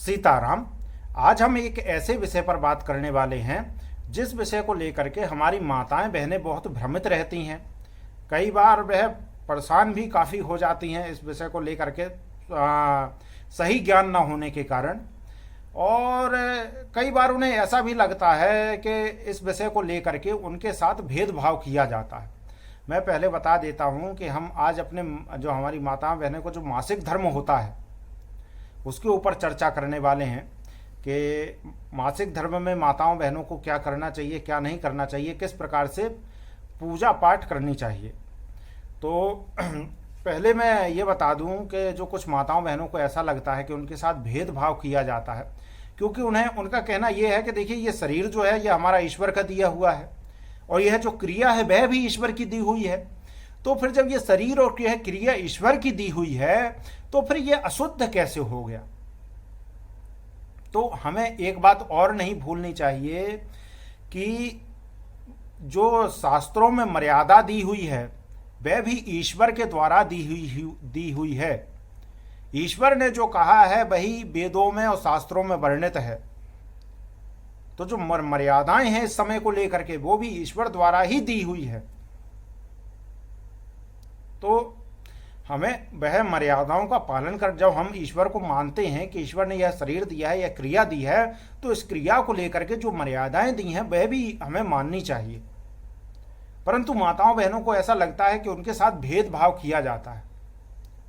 सीताराम। आज हम एक ऐसे विषय पर बात करने वाले हैं जिस विषय को लेकर के हमारी माताएं बहनें बहुत भ्रमित रहती हैं। कई बार वह परेशान भी काफ़ी हो जाती हैं इस विषय को लेकर के सही ज्ञान न होने के कारण। और कई बार उन्हें ऐसा भी लगता है कि इस विषय को लेकर के उनके साथ भेदभाव किया जाता है। मैं पहले बता देता हूं कि हम आज अपने जो हमारी माताएं बहनें को जो मासिक धर्म होता है उसके ऊपर चर्चा करने वाले हैं कि मासिक धर्म में माताओं बहनों को क्या करना चाहिए, क्या नहीं करना चाहिए, किस प्रकार से पूजा पाठ करनी चाहिए। तो पहले मैं ये बता दूं कि जो कुछ माताओं बहनों को ऐसा लगता है कि उनके साथ भेदभाव किया जाता है, क्योंकि उनका कहना यह है कि देखिए ये शरीर जो है ये हमारा ईश्वर का दिया हुआ है और यह जो क्रिया है वह भी ईश्वर की दी हुई है। तो फिर जब ये शरीर और यह क्रिया ईश्वर की दी हुई है तो फिर ये अशुद्ध कैसे हो गया। तो हमें एक बात और नहीं भूलनी चाहिए कि जो शास्त्रों में मर्यादा दी हुई है वह भी ईश्वर के द्वारा दी हुई है। ईश्वर ने जो कहा है वही वेदों में और शास्त्रों में वर्णित है। तो जो मर्यादाएं हैं इस समय को लेकर के वो भी ईश्वर द्वारा ही दी हुई है। तो हमें वह मर्यादाओं का पालन कर, जब हम ईश्वर को मानते हैं कि ईश्वर ने यह शरीर दिया है, यह क्रिया दी है, तो इस क्रिया को लेकर के जो मर्यादाएं दी हैं वह भी हमें माननी चाहिए। परंतु माताओं बहनों को ऐसा लगता है कि उनके साथ भेदभाव किया जाता है,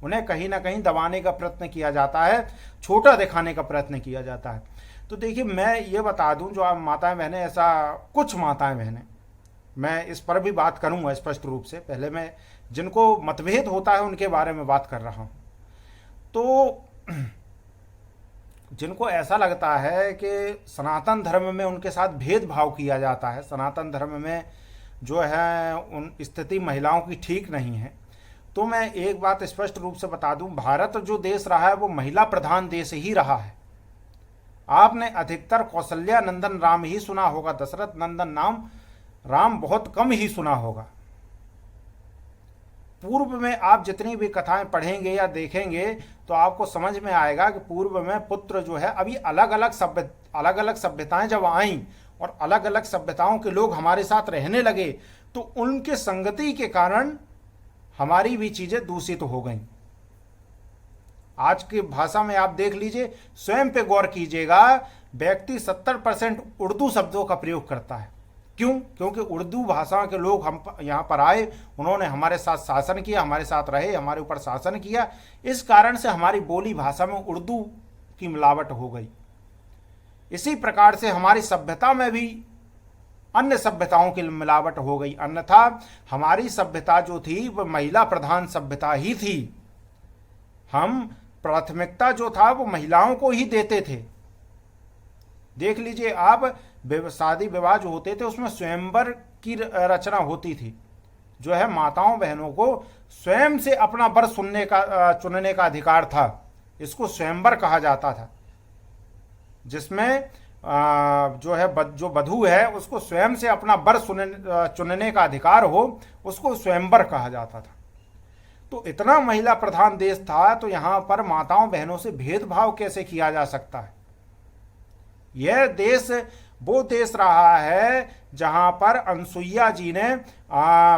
उन्हें कहीं ना कहीं दबाने का प्रयत्न किया जाता है, छोटा दिखाने का प्रयत्न किया जाता है। तो देखिए मैं ये बता दूं, जो आप माताएं बहनें, ऐसा कुछ माताएं बहनें, मैं इस पर भी बात करूंगा स्पष्ट रूप से। पहले मैं जिनको मतभेद होता है उनके बारे में बात कर रहा हूं। तो जिनको ऐसा लगता है कि सनातन धर्म में उनके साथ भेदभाव किया जाता है, सनातन धर्म में जो है उन स्थिति महिलाओं की ठीक नहीं है, तो मैं एक बात स्पष्ट रूप से बता दूं, भारत जो देश रहा है वो महिला प्रधान देश ही रहा है। आपने अधिकतर कौशल्या नंदन राम ही सुना होगा, दशरथ नंदन नाम राम बहुत कम ही सुना होगा। पूर्व में आप जितनी भी कथाएं पढ़ेंगे या देखेंगे तो आपको समझ में आएगा कि पूर्व में पुत्र जो है, अभी अलग अलग सभ्यताएं जब आईं और अलग अलग सभ्यताओं के लोग हमारे साथ रहने लगे तो उनके संगति के कारण हमारी भी चीजें दूषित हो गईं। आज की भाषा में आप देख लीजिए, स्वयं पे गौर कीजिएगा, व्यक्ति 70% उर्दू शब्दों का प्रयोग करता है। क्यों? क्योंकि उर्दू भाषा के लोग हम यहाँ पर आए, उन्होंने हमारे साथ शासन किया, हमारे साथ रहे, हमारे ऊपर शासन किया। इस कारण से हमारी बोली भाषा में उर्दू की मिलावट हो गई। इसी प्रकार से हमारी सभ्यता में भी अन्य सभ्यताओं की मिलावट हो गई। अन्यथा हमारी सभ्यता जो थी वह महिला प्रधान सभ्यता ही थी। हम प्राथमिकता जो था वो महिलाओं को ही देते थे। देख लीजिए आप, शादी विवाह जो होते थे उसमें स्वयंवर की रचना होती थी, जो है माताओं बहनों को स्वयं से अपना वर चुनने का अधिकार था। इसको स्वयंवर कहा जाता था, जिसमें जो वधू है उसको स्वयं से अपना वर चुनने का अधिकार हो, उसको स्वयंवर कहा जाता था। तो इतना महिला प्रधान देश था, तो यहाँ पर माताओं बहनों से भेदभाव कैसे किया जा सकता है। यह देश वो देश रहा है जहां पर अनसुईया जी ने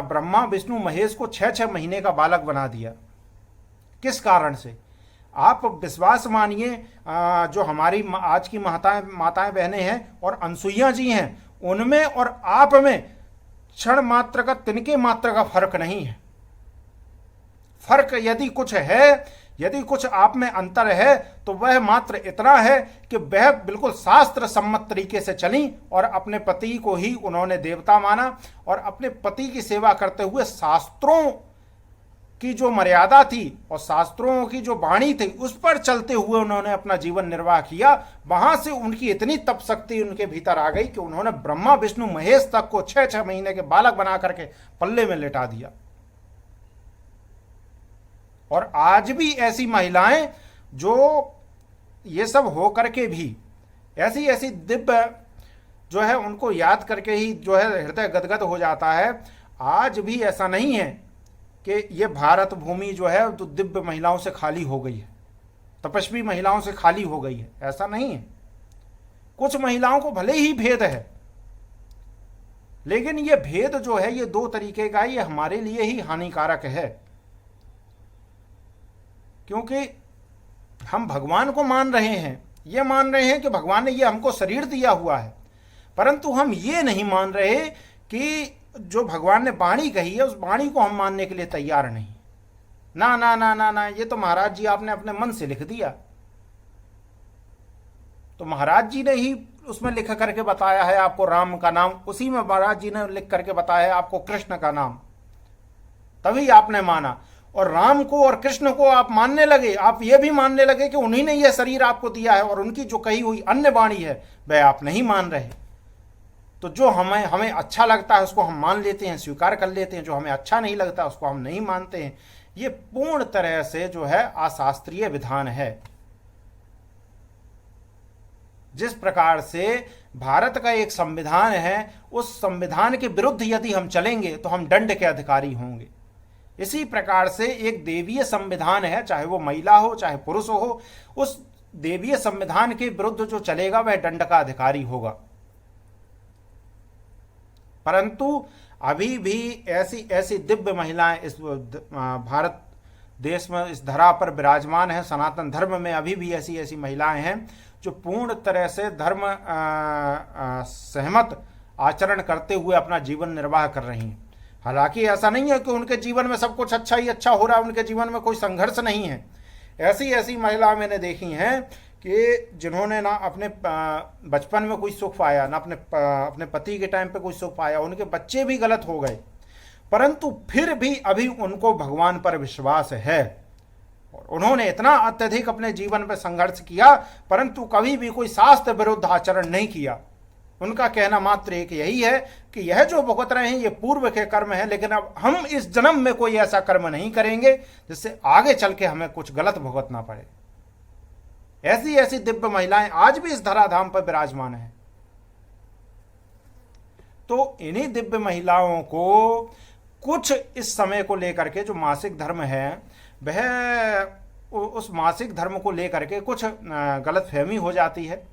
ब्रह्मा विष्णु महेश को 6-6 महीने का बालक बना दिया। किस कारण से? आप विश्वास मानिए, जो हमारी आज की माताएं बहनें हैं और अनसुईया जी हैं, उनमें और आप में क्षण मात्र का, तिनके मात्र का फर्क नहीं है। फर्क यदि कुछ है, यदि कुछ आप में अंतर है तो वह मात्र इतना है कि वह बिल्कुल शास्त्र सम्मत तरीके से चली और अपने पति को ही उन्होंने देवता माना और अपने पति की सेवा करते हुए शास्त्रों की जो मर्यादा थी और शास्त्रों की जो वाणी थी उस पर चलते हुए उन्होंने अपना जीवन निर्वाह किया। वहां से उनकी इतनी तप शक्ति उनके भीतर आ गई कि उन्होंने ब्रह्मा विष्णु महेश तक को 6-6 महीने के बालक बना करके पल्ले में लेटा दिया। और आज भी ऐसी महिलाएं जो ये सब हो करके भी ऐसी ऐसी दिव्य जो है उनको याद करके ही जो है हृदय गदगद हो जाता है। आज भी ऐसा नहीं है कि ये भारत भूमि जो है तो दिव्य महिलाओं से खाली हो गई है। तपस्वी महिलाओं से खाली हो गई है, ऐसा नहीं है। कुछ महिलाओं को भले ही भेद है, लेकिन ये भेद जो है ये दो तरीके का, ये हमारे लिए ही हानिकारक है। क्योंकि हम भगवान को मान रहे हैं, ये मान रहे हैं कि भगवान ने ये हमको शरीर दिया हुआ है, परंतु हम ये नहीं मान रहे कि जो भगवान ने वाणी कही है उस वाणी को हम मानने के लिए तैयार नहीं। ना ना ना ना ना, ये तो महाराज जी आपने अपने मन से लिख दिया। तो महाराज जी ने ही उसमें लिख करके बताया है आपको राम का नाम, उसी में महाराज जी ने लिख करके बताया है आपको कृष्ण का नाम, तभी आपने माना। और राम को और कृष्ण को आप मानने लगे, आप ये भी मानने लगे कि उन्हीं ने यह शरीर आपको दिया है, और उनकी जो कही हुई अन्य वाणी है वह आप नहीं मान रहे। तो जो हमें अच्छा लगता है उसको हम मान लेते हैं, स्वीकार कर लेते हैं, जो हमें अच्छा नहीं लगता उसको हम नहीं मानते हैं। ये पूर्ण तरह से जो है अशास्त्रीय विधान है। जिस प्रकार से भारत का एक संविधान है, उस संविधान के विरुद्ध यदि हम चलेंगे तो हम दंड के अधिकारी होंगे। इसी प्रकार से एक देवीय संविधान है, चाहे वो महिला हो चाहे पुरुष हो, उस देवीय संविधान के विरुद्ध जो चलेगा वह दंड का अधिकारी होगा। परंतु अभी भी ऐसी ऐसी दिव्य महिलाएं इस भारत देश में, इस धरा पर विराजमान है। सनातन धर्म में अभी भी ऐसी ऐसी महिलाएं हैं जो पूर्ण तरह से धर्म सहमत आचरण करते हुए अपना जीवन निर्वाह कर रही हैं। हालांकि ऐसा नहीं है कि उनके जीवन में सब कुछ अच्छा ही अच्छा हो रहा है, उनके जीवन में कोई संघर्ष नहीं है। ऐसी ऐसी महिला मैंने देखी हैं कि जिन्होंने ना अपने बचपन में कोई सुख पाया, ना अपने पति के टाइम पे कोई सुख पाया, उनके बच्चे भी गलत हो गए, परंतु फिर भी अभी उनको भगवान पर विश्वास है और उन्होंने इतना अत्यधिक अपने जीवन में संघर्ष किया, परंतु कभी भी कोई शास्त्र विरुद्ध आचरण नहीं किया। उनका कहना मात्र एक यही है कि यह जो भुगत रहे हैं ये पूर्व के कर्म है, लेकिन अब हम इस जन्म में कोई ऐसा कर्म नहीं करेंगे जिससे आगे चल के हमें कुछ गलत भुगतना पड़े। ऐसी ऐसी दिव्य महिलाएं आज भी इस धराधाम पर विराजमान हैं। तो इन्हीं दिव्य महिलाओं को कुछ इस समय को लेकर के, जो मासिक धर्म है वह उस मासिक धर्म को लेकर के कुछ गलतफहमी हो जाती है।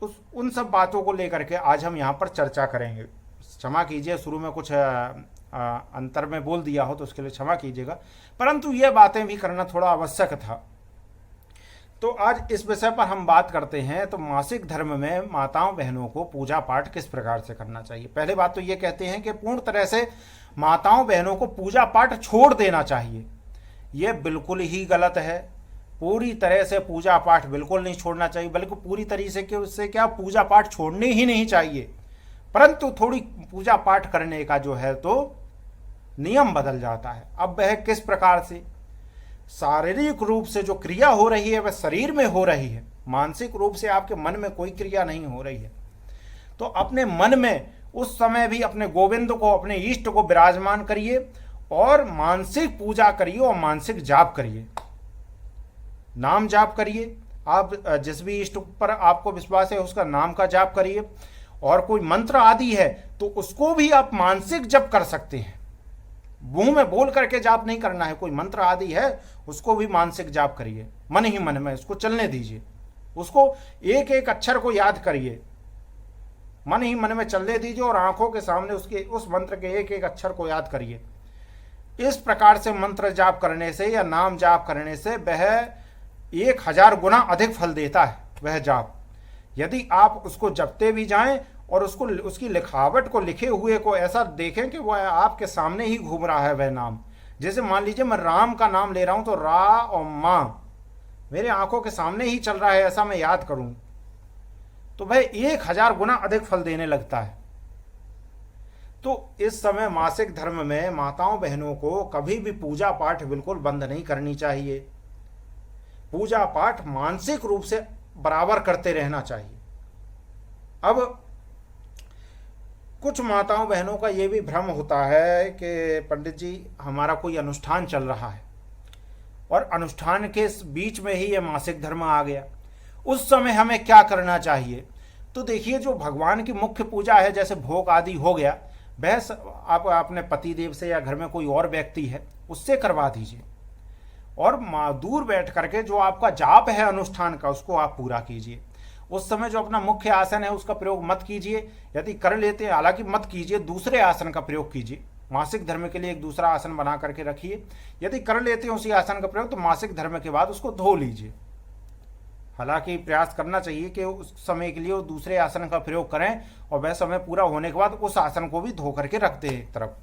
उन सब बातों को लेकर के आज हम यहाँ पर चर्चा करेंगे। क्षमा कीजिए, शुरू में कुछ अंतर में बोल दिया हो तो उसके लिए क्षमा कीजिएगा, परंतु ये बातें भी करना थोड़ा आवश्यक था। तो आज इस विषय पर हम बात करते हैं। तो मासिक धर्म में माताओं बहनों को पूजा पाठ किस प्रकार से करना चाहिए। पहले बात तो ये कहते हैं कि पूर्ण तरह से माताओं बहनों को पूजा पाठ छोड़ देना चाहिए। ये बिल्कुल ही गलत है। पूरी तरह से पूजा पाठ बिल्कुल नहीं छोड़ना चाहिए, बल्कि पूरी तरीके से क्या पूजा पाठ छोड़नी ही नहीं चाहिए, परंतु थोड़ी पूजा पाठ करने का जो है तो नियम बदल जाता है। अब वह किस प्रकार से, शारीरिक रूप से जो क्रिया हो रही है वह शरीर में हो रही है, मानसिक रूप से आपके मन में कोई क्रिया नहीं हो रही है। तो अपने मन में उस समय भी अपने गोविंद को, अपने इष्ट को विराजमान करिए और मानसिक पूजा करिए और मानसिक जाप करिए, नाम जाप करिए। आप जिस भी इष्ट पर आपको विश्वास है उसका नाम का जाप करिए, और कोई मंत्र आदि है तो उसको भी आप मानसिक जप कर सकते हैं। मुंह में बोल करके जाप नहीं करना है, कोई मंत्र आदि है उसको भी मानसिक जाप करिए, मन ही मन में उसको चलने दीजिए, उसको एक एक अक्षर को याद करिए, मन ही मन में चलने दीजिए और आंखों के सामने उसके उस मंत्र के एक एक अक्षर को याद करिए। इस प्रकार से मंत्र जाप करने से या नाम जाप करने से वह 1000 गुना अधिक फल देता है वह जाप। यदि आप उसको जपते भी जाएं और उसको, उसकी लिखावट को, लिखे हुए को ऐसा देखें कि वह आपके सामने ही घूम रहा है वह नाम। जैसे मान लीजिए मैं राम का नाम ले रहा हूं तो रा और मां मेरे आंखों के सामने ही चल रहा है, ऐसा मैं याद करूं तो वह 1000 गुना अधिक फल देने लगता है। तो इस समय मासिक धर्म में माताओं बहनों को कभी भी पूजा पाठ बिल्कुल बंद नहीं करनी चाहिए। पूजा पाठ मानसिक रूप से बराबर करते रहना चाहिए। अब कुछ माताओं बहनों का ये भी भ्रम होता है कि पंडित जी हमारा कोई अनुष्ठान चल रहा है और अनुष्ठान के बीच में ही ये मासिक धर्म आ गया, उस समय हमें क्या करना चाहिए। तो देखिए, जो भगवान की मुख्य पूजा है, जैसे भोग आदि हो गया, वह आप अपने पति देव से या घर में कोई और व्यक्ति है उससे करवा दीजिए। और दूर बैठ करके जो आपका जाप है अनुष्ठान का उसको आप पूरा कीजिए। उस समय जो अपना मुख्य आसन है उसका प्रयोग मत कीजिए। यदि कर लेते हैं, हालांकि मत कीजिए, दूसरे आसन का प्रयोग कीजिए। मासिक धर्म के लिए एक दूसरा आसन बना करके रखिए। यदि कर लेते हैं उसी आसन का प्रयोग तो मासिक धर्म के बाद उसको धो लीजिए। हालांकि प्रयास करना चाहिए कि उस समय के लिए वो दूसरे आसन का प्रयोग करें और वह समय पूरा होने के बाद उस आसन को भी धो करके रखते हैं एक तरफ।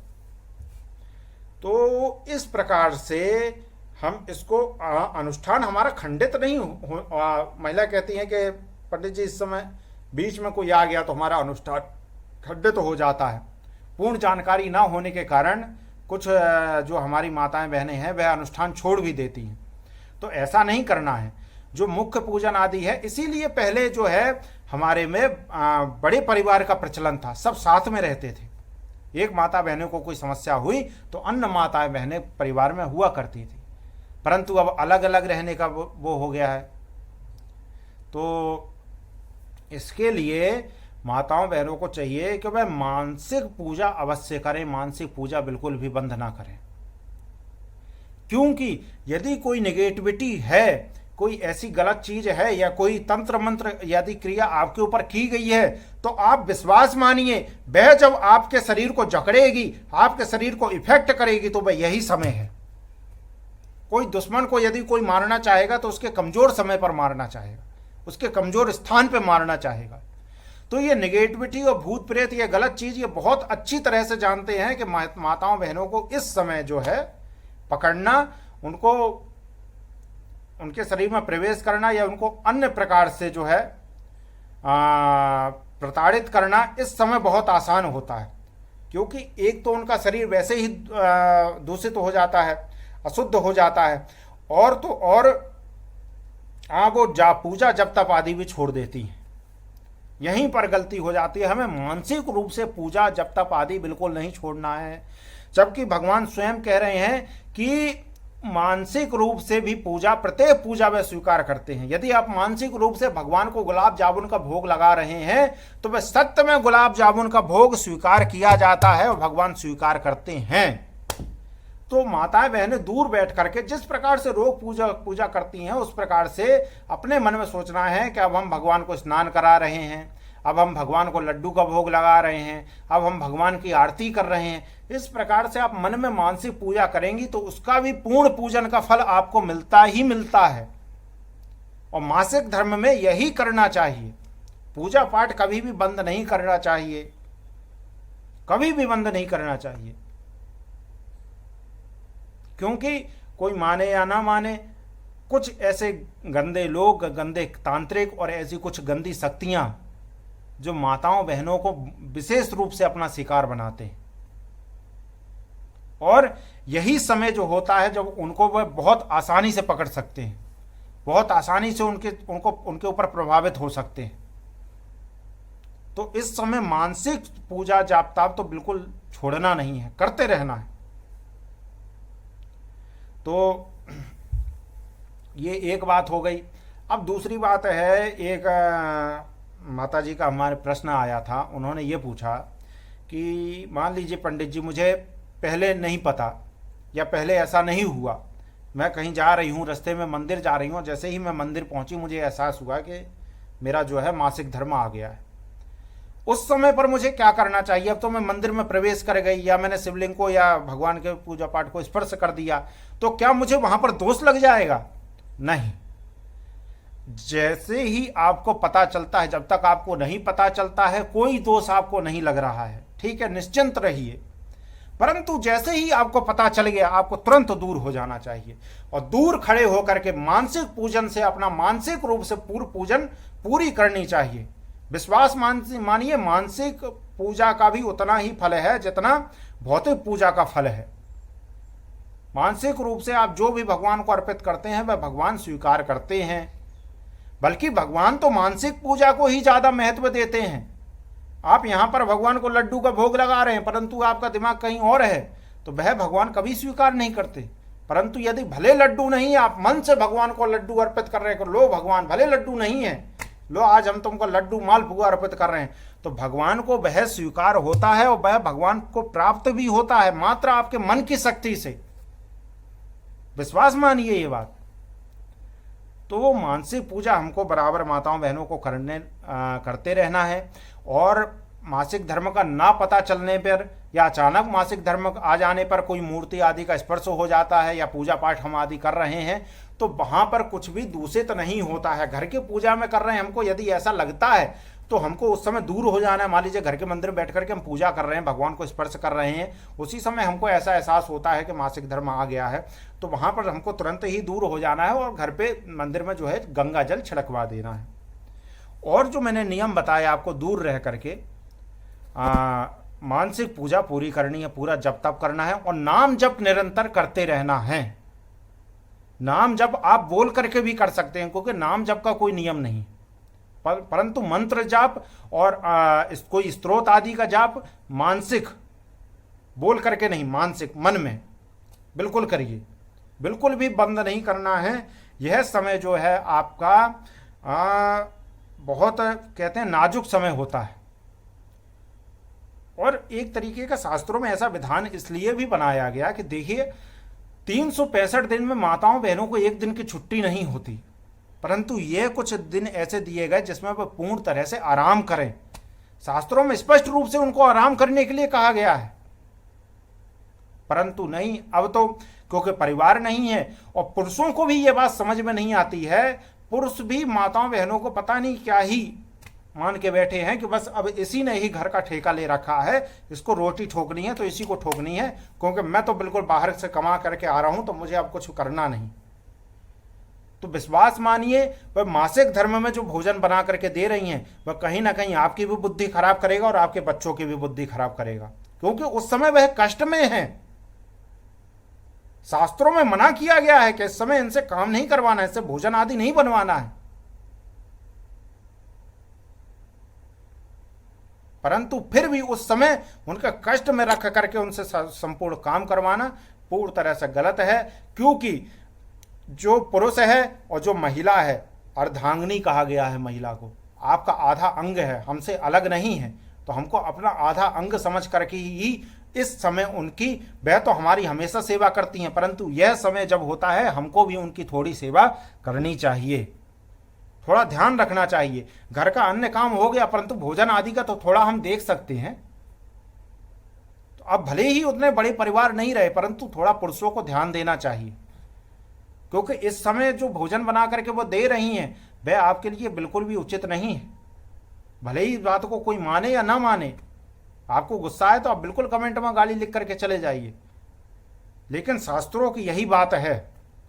तो इस प्रकार से हम इसको अनुष्ठान हमारा खंडित नहीं महिला कहती हैं कि पंडित जी इस समय बीच में कोई आ गया तो हमारा अनुष्ठान खंडित हो जाता है। पूर्ण जानकारी ना होने के कारण कुछ जो हमारी माताएं बहनें हैं वह अनुष्ठान छोड़ भी देती हैं। तो ऐसा नहीं करना है। जो मुख्य पूजन आदि है, इसीलिए पहले जो है हमारे में बड़े परिवार का प्रचलन था, सब साथ में रहते थे। एक माता बहनों को कोई समस्या हुई तो अन्य माताएं बहनें परिवार में हुआ करती थी, परंतु अब अलग अलग रहने का वो हो गया है। तो इसके लिए माताओं बहनों को चाहिए कि वह मानसिक पूजा अवश्य करें, मानसिक पूजा बिल्कुल भी बंद ना करें। क्योंकि यदि कोई नेगेटिविटी है, कोई ऐसी गलत चीज है या कोई तंत्र मंत्र यदि क्रिया आपके ऊपर की गई है तो आप विश्वास मानिए वह जब आपके शरीर को जकड़ेगी, आपके शरीर को इफेक्ट करेगी तो वह यही समय है। कोई दुश्मन को यदि कोई मारना चाहेगा तो उसके कमजोर समय पर मारना चाहेगा, उसके कमजोर स्थान पर मारना चाहेगा। तो ये नेगेटिविटी और भूत प्रेत ये गलत चीज ये बहुत अच्छी तरह से जानते हैं कि माताओं बहनों को इस समय जो है पकड़ना, उनको उनके शरीर में प्रवेश करना या उनको अन्य प्रकार से जो है प्रताड़ित करना इस समय बहुत आसान होता है। क्योंकि एक तो उनका शरीर वैसे ही दूषित हो जाता है, अशुद्ध हो जाता है, और तो और वो पूजा जप तप आदि भी छोड़ देती हैं। यहीं पर गलती हो जाती है। हमें मानसिक रूप से पूजा जप तप आदि बिल्कुल नहीं छोड़ना है, जबकि भगवान स्वयं कह रहे हैं कि मानसिक रूप से भी पूजा, प्रत्येक पूजा वे स्वीकार करते हैं। यदि आप मानसिक रूप से भगवान को गुलाब जामुन का भोग लगा रहे हैं तो वह सत्य में गुलाब जामुन का भोग स्वीकार किया जाता है और भगवान स्वीकार करते हैं। तो माताएं बहनें दूर बैठ करके जिस प्रकार से रोज पूजा करती हैं उस प्रकार से अपने मन में सोचना है कि अब हम भगवान को स्नान करा रहे हैं, अब हम भगवान को लड्डू का भोग लगा रहे हैं, अब हम भगवान की आरती कर रहे हैं। इस प्रकार से आप मन में मानसिक पूजा करेंगी तो उसका भी पूर्ण पूजन का फल आपको मिलता ही मिलता है। और मासिक धर्म में यही करना चाहिए। पूजा पाठ कभी भी बंद नहीं करना चाहिए, कभी भी बंद नहीं करना चाहिए। क्योंकि कोई माने या ना माने, कुछ ऐसे गंदे लोग, गंदे तांत्रिक और ऐसी कुछ गंदी शक्तियां जो माताओं बहनों को विशेष रूप से अपना शिकार बनाते हैं। और यही समय जो होता है जब उनको वह बहुत आसानी से पकड़ सकते हैं, बहुत आसानी से उनके ऊपर प्रभावित हो सकते हैं। तो इस समय मानसिक पूजा जाप ताप तो बिल्कुल छोड़ना नहीं है, करते रहना है। तो ये एक बात हो गई। अब दूसरी बात है, एक माता जी का हमारे प्रश्न आया था। उन्होंने ये पूछा कि मान लीजिए पंडित जी मुझे पहले नहीं पता या पहले ऐसा नहीं हुआ, मैं कहीं जा रही हूँ, रास्ते में मंदिर जा रही हूँ, जैसे ही मैं मंदिर पहुँची मुझे एहसास हुआ कि मेरा जो है मासिक धर्म आ गया है। उस समय पर मुझे क्या करना चाहिए? अब तो मैं मंदिर में प्रवेश कर गई या मैंने शिवलिंग को या भगवान के पूजा पाठ को स्पर्श कर दिया, तो क्या मुझे वहां पर दोष लग जाएगा? नहीं। जैसे ही आपको पता चलता है, जब तक आपको नहीं पता चलता है कोई दोष आपको नहीं लग रहा है, ठीक है, निश्चिंत रहिए। परंतु जैसे ही आपको पता चल गया आपको तुरंत दूर हो जाना चाहिए और दूर खड़े होकर के मानसिक पूजन से अपना मानसिक रूप से पूर्ण पूजन पूरी करनी चाहिए। विश्वास मानिए, मानसिक पूजा का भी उतना ही फल है जितना भौतिक पूजा का फल है। मानसिक रूप से आप जो भी भगवान को अर्पित करते हैं वह भगवान स्वीकार करते हैं, बल्कि भगवान तो मानसिक पूजा को ही ज्यादा महत्व देते हैं। आप यहां पर भगवान को लड्डू का भोग लगा रहे हैं परंतु आपका दिमाग कहीं और है तो वह भगवान कभी स्वीकार नहीं करते। परंतु यदि भले लड्डू नहीं, आप मन से भगवान को लड्डू अर्पित कर रहे हैं, लो भगवान भले लड्डू नहीं है, लो आज हम तुमको लड्डू मालपुआ अर्पित कर रहे हैं, तो भगवान को वह स्वीकार होता है और वह भगवान को प्राप्त भी होता है मात्र आपके मन की शक्ति से। विश्वास मानिए ये बात। तो वो मानसिक पूजा हमको बराबर माताओं बहनों को करते रहना है। और मासिक धर्म का ना पता चलने पर या अचानक मासिक धर्म आ जाने पर कोई मूर्ति आदि का स्पर्श हो जाता है या पूजा पाठ हम आदि कर रहे हैं तो वहाँ पर कुछ भी दूषित नहीं होता है। घर की पूजा में कर रहे हैं, हमको यदि ऐसा लगता है तो हमको उस समय दूर हो जाना है। मान लीजिए घर के मंदिर में बैठ करके हम पूजा कर रहे हैं, भगवान को स्पर्श कर रहे हैं, उसी समय हमको ऐसा एहसास होता है कि मासिक धर्म आ गया है तो वहाँ पर हमको तुरंत ही दूर हो जाना है और घर पे मंदिर में जो है गंगा जल छिड़कवा देना है। और जो मैंने नियम बताया आपको, दूर रह करके मानसिक पूजा पूरी करनी है, पूरा जप तप करना है और नाम जप निरंतर करते रहना है। नाम जप आप बोल करके भी कर सकते हैं क्योंकि नाम जप का कोई नियम नहीं, परंतु मंत्र जाप और कोई स्त्रोत आदि का जाप मानसिक बोल करके नहीं, मानसिक मन में बिल्कुल करिए, बिल्कुल भी बंद नहीं करना है। यह समय जो है आपका बहुत कहते हैं नाजुक समय होता है। और एक तरीके का शास्त्रों में ऐसा विधान इसलिए भी बनाया गया कि देखिए 365 दिन में माताओं बहनों को एक दिन की छुट्टी नहीं होती, परंतु ये कुछ दिन ऐसे दिए गए जिसमें वह पूर्ण तरह से आराम करें। शास्त्रों में स्पष्ट रूप से उनको आराम करने के लिए कहा गया है, परंतु नहीं, अब तो क्योंकि परिवार नहीं है और पुरुषों को भी ये बात समझ में नहीं आती है। पुरुष भी माताओं बहनों को पता नहीं क्या ही मान के बैठे हैं कि बस अब इसी ने ही घर का ठेका ले रखा है, इसको रोटी ठोकनी है तो इसी को ठोकनी है, क्योंकि मैं तो बिल्कुल बाहर से कमा करके आ रहा हूं तो मुझे अब कुछ करना नहीं। तो विश्वास मानिए वह मासिक धर्म में जो भोजन बना करके दे रही हैं वह कहीं ना कहीं आपकी भी बुद्धि खराब करेगा और आपके बच्चों की भी बुद्धि खराब करेगा, क्योंकि उस समय वह कष्ट में है। शास्त्रों में मना किया गया है कि इस समय इनसे काम नहीं करवाना है, इससे भोजन आदि नहीं बनवाना है, परंतु फिर भी उस समय उनका कष्ट में रख करके उनसे संपूर्ण काम करवाना पूर्ण तरह से गलत है। क्योंकि जो पुरुष है और जो महिला है, अर्धांगिनी कहा गया है महिला को, आपका आधा अंग है, हमसे अलग नहीं है, तो हमको अपना आधा अंग समझ करके ही इस समय उनकी, वह तो हमारी हमेशा सेवा करती हैं, परंतु यह समय जब होता है हमको भी उनकी थोड़ी सेवा करनी चाहिए, थोड़ा ध्यान रखना चाहिए। घर का अन्य काम हो गया परंतु भोजन आदि का तो थोड़ा हम देख सकते हैं। तो अब भले ही उतने बड़े परिवार नहीं रहे परंतु थोड़ा पुरुषों को ध्यान देना चाहिए, क्योंकि इस समय जो भोजन बना करके वो दे रही हैं वह आपके लिए बिल्कुल भी उचित नहीं है। भले ही बात को कोई माने या ना माने, आपको गुस्सा है तो आप बिल्कुल कमेंट में गाली लिख करके चले जाइए, लेकिन शास्त्रों की यही बात है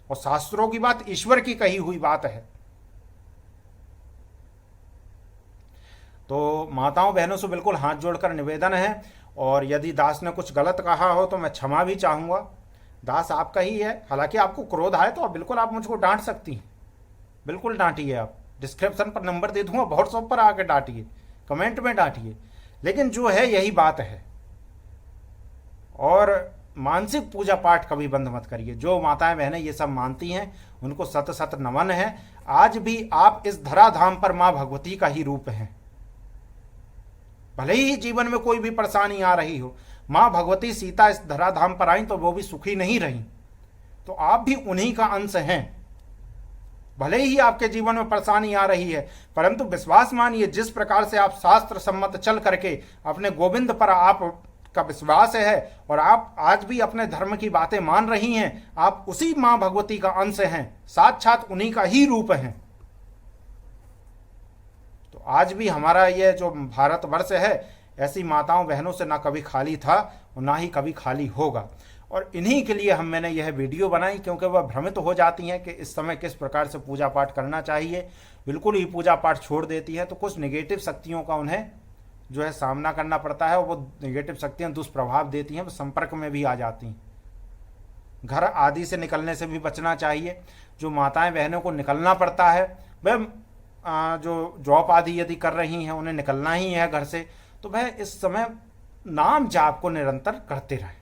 और शास्त्रों की बात ईश्वर की कही हुई बात है। तो माताओं बहनों से बिल्कुल हाथ जोड़कर निवेदन है, और यदि दास ने कुछ गलत कहा हो तो मैं क्षमा भी चाहूँगा। दास आपका ही है, हालांकि आपको क्रोध आए तो बिल्कुल आप मुझको डांट सकती हैं, बिल्कुल डांटिए। आप डिस्क्रिप्शन पर नंबर दे दूंगा, व्हाट्सएप पर आकर डांटिए, कमेंट में डांटिए, लेकिन जो है यही बात है। और मानसिक पूजा पाठ कभी बंद मत करिए। जो माताएं बहनें ये सब मानती हैं उनको सत सत नमन है। आज भी आप इस धराधाम पर माँ भगवती का ही रूप हैं। भले ही जीवन में कोई भी परेशानी आ रही हो, माँ भगवती सीता इस धराधाम पर आई तो वो भी सुखी नहीं रही, तो आप भी उन्हीं का अंश हैं। भले ही आपके जीवन में परेशानी आ रही है, परंतु विश्वास मानिए जिस प्रकार से आप शास्त्र सम्मत चल करके अपने गोविंद पर आप का विश्वास है और आप आज भी अपने धर्म की बातें मान रही हैं, आप उसी माँ भगवती का अंश हैं, साक्षात उन्हीं का ही रूप हैं। तो आज भी हमारा ये जो भारतवर्ष है ऐसी माताओं बहनों से ना कभी खाली था और ना ही कभी खाली होगा। और इन्हीं के लिए मैंने यह वीडियो बनाई, क्योंकि वह भ्रमित हो जाती हैं कि इस समय किस प्रकार से पूजा पाठ करना चाहिए। बिल्कुल ही पूजा पाठ छोड़ देती है तो कुछ नेगेटिव शक्तियों का उन्हें जो है सामना करना पड़ता है, और वो नेगेटिव शक्तियाँ दुष्प्रभाव देती हैं, वो संपर्क में भी आ जाती हैं। घर आदि से निकलने से भी बचना चाहिए। जो माताएं बहनों को निकलना पड़ता है, वह जो जॉब आदि यदि कर रही हैं उन्हें निकलना ही है घर से, तो वह इस समय नाम जाप को निरंतर करते रहें।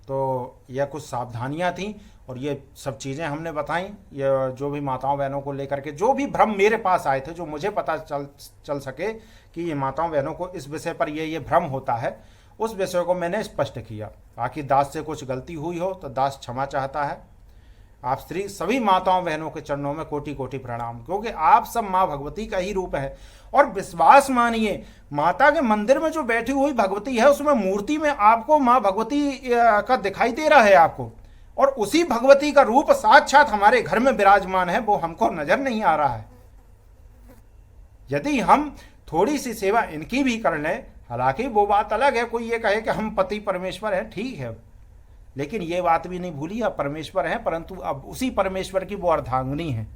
तो यह कुछ सावधानियां थीं और ये सब चीज़ें हमने बताई। ये जो भी माताओं बहनों को लेकर के जो भी भ्रम मेरे पास आए थे, जो मुझे पता चल सके कि ये माताओं बहनों को इस विषय पर ये भ्रम होता है, उस विषय को मैंने स्पष्ट किया। बाकी दास से कुछ गलती हुई हो तो दास क्षमा चाहता है। आप स्त्री सभी माताओं बहनों के चरणों में कोटि कोटि प्रणाम, क्योंकि आप सब माँ भगवती का ही रूप है। और विश्वास मानिए, माता के मंदिर में जो बैठी हुई भगवती है उसमें मूर्ति में आपको माँ भगवती का दिखाई दे रहा है आपको, और उसी भगवती का रूप साक्षात हमारे घर में विराजमान है, वो हमको नजर नहीं आ रहा है। यदि हम थोड़ी सी सेवा इनकी भी कर लें, हालांकि वो बात अलग है, कोई ये कहे कि हम पति परमेश्वर हैं, ठीक है, लेकिन ये बात भी नहीं भूलिए आप परमेश्वर हैं, परंतु अब उसी परमेश्वर की वो अर्धांगिनी है,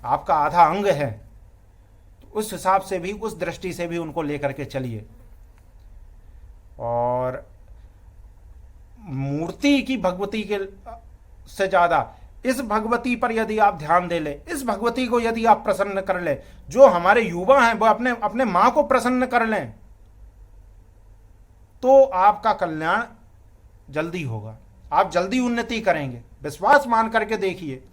आपका आधा अंग है। तो उस हिसाब से भी, उस दृष्टि से भी उनको लेकर के चलिए। और मूर्ति की भगवती के से ज्यादा इस भगवती पर यदि आप ध्यान दे ले, इस भगवती को यदि आप प्रसन्न कर ले, जो हमारे युवा हैं वो अपने अपने मां को प्रसन्न कर लें, तो आपका कल्याण जल्दी होगा, आप जल्दी उन्नति करेंगे। विश्वास मान करके देखिए।